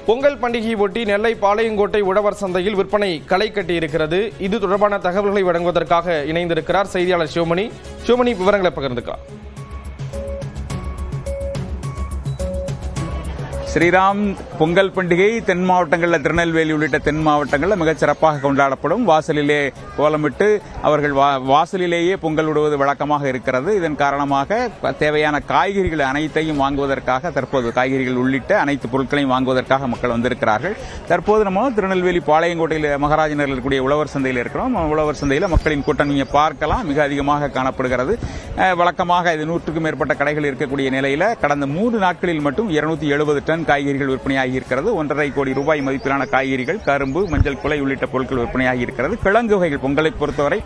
பொங்கல் பண்டிகையை ஒட்டி நெல்லை பாளையங்கோட்டை உழவர் சந்தையில் விற்பனை களை கட்டியிருக்கிறது. இது தொடர்பான தகவல்களை வழங்குவதற்காக இணைந்திருக்கிறார் செய்தியாளர் சிவமணி. சிவமணி, விவரங்களை பகிர்ந்துக்கலாம். ஸ்ரீராம், பொங்கல் பண்டிகை தென் மாவட்டங்களில் திருநெல்வேலி உள்ளிட்ட தென் மாவட்டங்களில் மிகச் சிறப்பாக கொண்டாடப்படும். வாசலிலே கோலமிட்டு அவர்கள் வாசலிலேயே பொங்கல் விடுவது வழக்கமாக இருக்கிறது. இதன் காரணமாக தேவையான காய்கறிகள் அனைத்தையும் வாங்குவதற்காக தற்போது காய்கறிகள் உள்ளிட்ட அனைத்து பொருட்களையும் வாங்குவதற்காக மக்கள் வந்திருக்கிறார்கள். தற்போது நம்ம திருநெல்வேலி பாளையங்கோட்டையில் மகாராஜ நகரில் இருக்கக்கூடிய உழவர் சந்தையில் இருக்கிறோம். உழவர் சந்தையில் மக்களின் கூட்டம் நீங்கள் பார்க்கலாம், மிக அதிகமாக காணப்படுகிறது. வழக்கமாக இது 100க்கும் மேற்பட்ட கடைகள் இருக்கக்கூடிய நிலையில் கடந்த 3 நாட்களில் மட்டும் 270 டன் காய்கறிகள் விற்பனையாகி இருக்கிறது. 1.5 கோடி ரூபாய் மதிப்பிலான காய்கறிகள், கரும்பு, மஞ்சள் குலை உள்ளிட்ட பொருட்கள் விற்பனையாகி இருக்கிறது. கிழங்கு வகைகள், பொங்கலை பொறுத்தவரை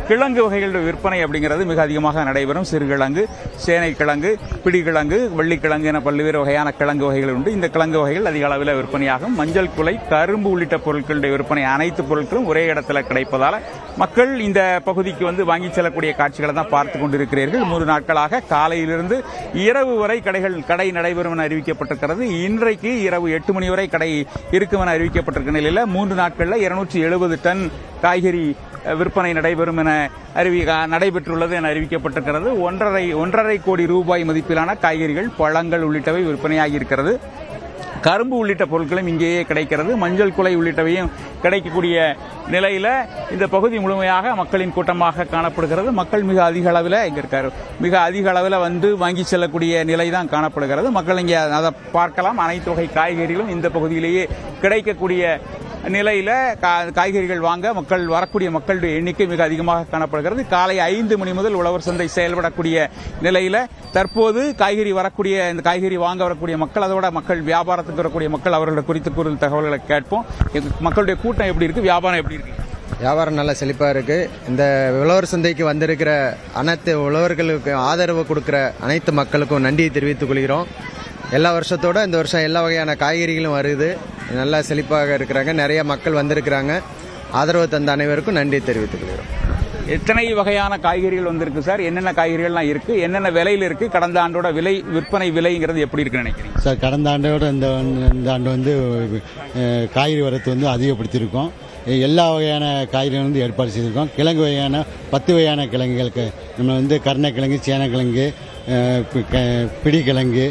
கிழங்கு வகைகள் விற்பனை அப்படிங்கிறது மிக அதிகமாக நடைபெறும். சிறுகிழங்கு, சேனை கிழங்கு, பிடிக்கிழங்கு, வள்ளிக்கிழங்கு என பல்வேறு வகையான கிழங்கு வகைகள் உண்டு. இந்த கிழங்கு வகைகள் அதிக அளவில் விற்பனையாகும். மஞ்சள் குலை, கரும்பு உள்ளிட்ட பொருட்களுடைய விற்பனை அனைத்து பொருட்களும் ஒரே இடத்துல கிடைப்பதால் மக்கள் இந்த பகுதிக்கு வந்து வாங்கி செல்லக்கூடிய காட்சிகளை தான் பார்த்து கொண்டிருக்கிறீர்கள். 3 நாட்களாக காலையிலிருந்து இரவு வரை கடை நடைபெறும் என அறிவிக்கப்பட்டிருக்கிறது. இன்றைக்கு இரவு 8 மணி வரை கடை இருக்கும் என அறிவிக்கப்பட்டிருக்க நிலையில் 3 நாட்களில் 270 டன் காய்கறி விற்பனை நடைபெறும் என நடைபெற்றுள்ளது என அறிவிக்கப்பட்டிருக்கிறது. 1.5 கோடி ரூபாய் மதிப்பிலான காய்கறிகள், பழங்கள் உள்ளிட்டவை விற்பனையாகி இருக்கிறது. கரும்பு உள்ளிட்ட பொருட்களும் இங்கேயே கிடைக்கிறது. மஞ்சள் குலை உள்ளிட்டவையும் கிடைக்கக்கூடிய நிலையில் இந்த பகுதி முழுமையாக மக்களின் கூட்டமாக காணப்படுகிறது. மக்கள் மிக அதிக அளவில் வந்து வாங்கி செல்லக்கூடிய நிலை தான் காணப்படுகிறது. மக்கள் இங்கே அதை பார்க்கலாம். அனைத்து வகை காய்கறிகளும் இந்த பகுதியிலேயே கிடைக்கக்கூடிய நிலையில் காய்கறிகள் வாங்க வரக்கூடிய மக்களுடைய எண்ணிக்கை மிக அதிகமாக காணப்படுகிறது. காலை 5 மணி முதல் உழவர் சந்தை செயல்படக்கூடிய நிலையில் தற்போது இந்த காய்கறி வாங்க வரக்கூடிய மக்கள், அதோட மக்கள் வியாபாரத்துக்கு வரக்கூடிய மக்கள், அவர்களோட குறித்து கூறுதல் தகவல்களை கேட்போம். மக்களுடைய கூட்டம் எப்படி இருக்கு, வியாபாரம் எப்படி இருக்கு? வியாபாரம் நல்ல செழிப்பாக இருக்குது. இந்த உழவர் சந்தைக்கு வந்திருக்கிற அனைத்து உழவர்களுக்கு ஆதரவு கொடுக்குற அனைத்து மக்களுக்கும் நன்றியை தெரிவித்துக் கொள்கிறோம். எல்லா வருஷத்தோட இந்த வருஷம் எல்லா வகையான காய்கறிகளும் வருது. நல்லா செழிப்பாக இருக்கிறாங்க. நிறைய மக்கள் வந்திருக்கிறாங்க. ஆதரவு தந்த அனைவருக்கும் நன்றி தெரிவித்துக் கொள்கிறோம். எத்தனை வகையான காய்கறிகள் வந்திருக்கு சார்? என்னென்ன காய்கறிகள்லாம் இருக்கு, என்னென்ன விலையில் இருக்கு? கடந்த ஆண்டோட விற்பனை விலைங்கிறது எப்படி இருக்குன்னு நினைக்கிறீங்க சார்? கடந்த ஆண்டோட இந்த ஆண்டு வந்து காய்கறி வரத்து வந்து அதிகப்படுத்தியிருக்கோம். எல்லா வகையான காய்கறிகள் வந்து ஏற்பாடு செய்திருக்கோம். கிழங்கு வகையான 10 வகையான கிழங்குகளுக்கு நம்ம வந்து கருணைக்கிழங்கு, சேனக்கிழங்கு, பிடிக்கிழங்கு,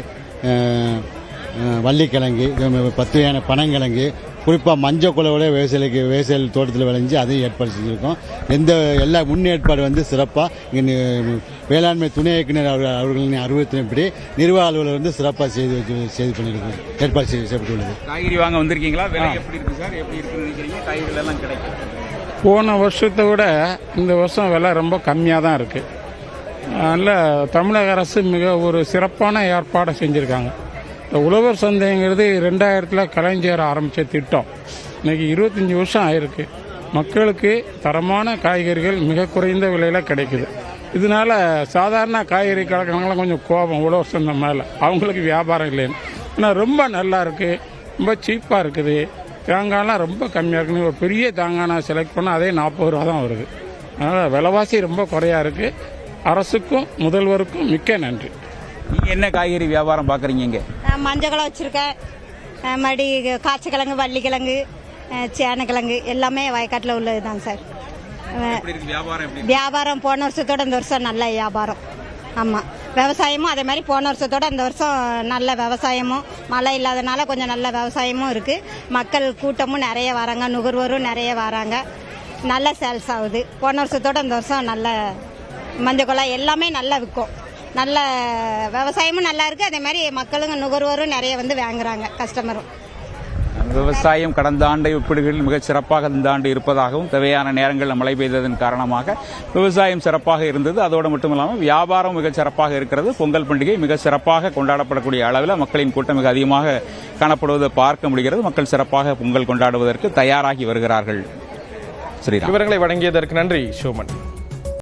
வள்ளிக்கிழங்கு, 10 வகையான பனங்கிழங்கு, குறிப்பாக மஞ்சள் குலையோட விவசாய தோட்டத்தில் விளைஞ்சி அதையும் ஏற்பாடு செஞ்சுருக்கோம். எல்லா முன்னேற்பாடு வந்து சிறப்பாக இங்கே வேளாண்மை துணை இயக்குநர் அவர்களின் அறிவுறுத்தினபடி நிர்வாக அலுவலர் வந்து சிறப்பாக செய்து பண்ணியிருக்கோம். ஏற்பாடு செய்யப்பட்டுள்ளது. காய்கறி வாங்க வந்திருக்கீங்களா? விலை எப்படி இருக்கு சார்? எப்படி இருக்குன்னு நினைக்கிறீங்க? காய்கறிகள் எல்லாம் கிடைக்கும். போன வருஷத்தை விட இந்த வருஷம் விலை ரொம்ப கம்மியாக தான் இருக்குது. அதனால் தமிழக அரசு மிக ஒரு சிறப்பான ஏற்பாடை செஞ்சுருக்காங்க. இந்த உழவர் சந்தைங்கிறது 2000 கலைஞர் ஆரம்பித்த திட்டம். இன்றைக்கி 25 வருஷம் ஆயிருக்கு. மக்களுக்கு தரமான காய்கறிகள் மிக குறைந்த விலையில் கிடைக்குது. இதனால சாதாரண காய்கறி கலக்கணங்களாம் கொஞ்சம் கோபம் உழவர் சந்தை மேலே, அவங்களுக்கு வியாபாரம் இல்லைன்னு. ஆனால் ரொம்ப நல்லா இருக்குது, ரொம்ப சீப்பாக இருக்குது. தேங்காய்லாம் ரொம்ப கம்மியாக இருக்குன்னு ஒரு பெரிய தேங்காய் நான் செலக்ட் பண்ணால் அதே 40 ரூபா தான் வருது. அதனால் விலைவாசி ரொம்ப குறையாக இருக்குது. அரசுக்கும் முதல்வருக்கும் மிக்க நன்றி. நீங்கள் என்ன காய்கறி வியாபாரம் பார்க்குறீங்க? இங்கே மஞ்சள் வச்சுருக்கேன், மறுபடி காய்ச்சக்கிழங்கு, வள்ளிக்கிழங்கு, சேனக்கிழங்கு எல்லாமே வயக்காட்டில் உள்ளது தான் சார். வியாபாரம் போன வருஷத்தோட இந்த வருஷம் நல்ல வியாபாரம். ஆமாம், விவசாயமும் அதே மாதிரி போன வருஷத்தோட இந்த வருஷம் நல்ல விவசாயமும், மழை இல்லாதனால கொஞ்சம் நல்ல விவசாயமும் இருக்குது. மக்கள் கூட்டமும் நிறைய வராங்க, நுகர்வோரும் நிறைய வராங்க. நல்ல சேல்ஸ் ஆகுது. போன வருஷத்தோட இந்த வருஷம் நல்ல மஞ்சள் குலை எல்லாமே நல்லா விற்கும். நல்ல விவசாயமும் நல்லா இருக்குது. அதே மாதிரி மக்களுங்க நுகர்வோரும் நிறைய வந்து வாங்குறாங்க, கஸ்டமரும். விவசாயம் கடந்த ஆண்டை ஒப்பிடுகையில் மிகச் சிறப்பாக இந்த ஆண்டு இருப்பதாகவும், தேவையான நேரங்களில் மழை பெய்ததன் காரணமாக விவசாயம் சிறப்பாக இருந்தது. அதோடு மட்டும் இல்லாமல் வியாபாரம் மிகச் சிறப்பாக இருக்கிறது. பொங்கல் பண்டிகை மிக சிறப்பாக கொண்டாடப்படக்கூடிய அளவில் மக்களின் கூட்டம் மிக அதிகமாக காணப்படுவதை பார்க்க முடிகிறது. மக்கள் சிறப்பாக பொங்கல் கொண்டாடுவதற்கு தயாராகி வருகிறார்கள். விவரங்களை வழங்கியதற்கு நன்றி ஷோமன்.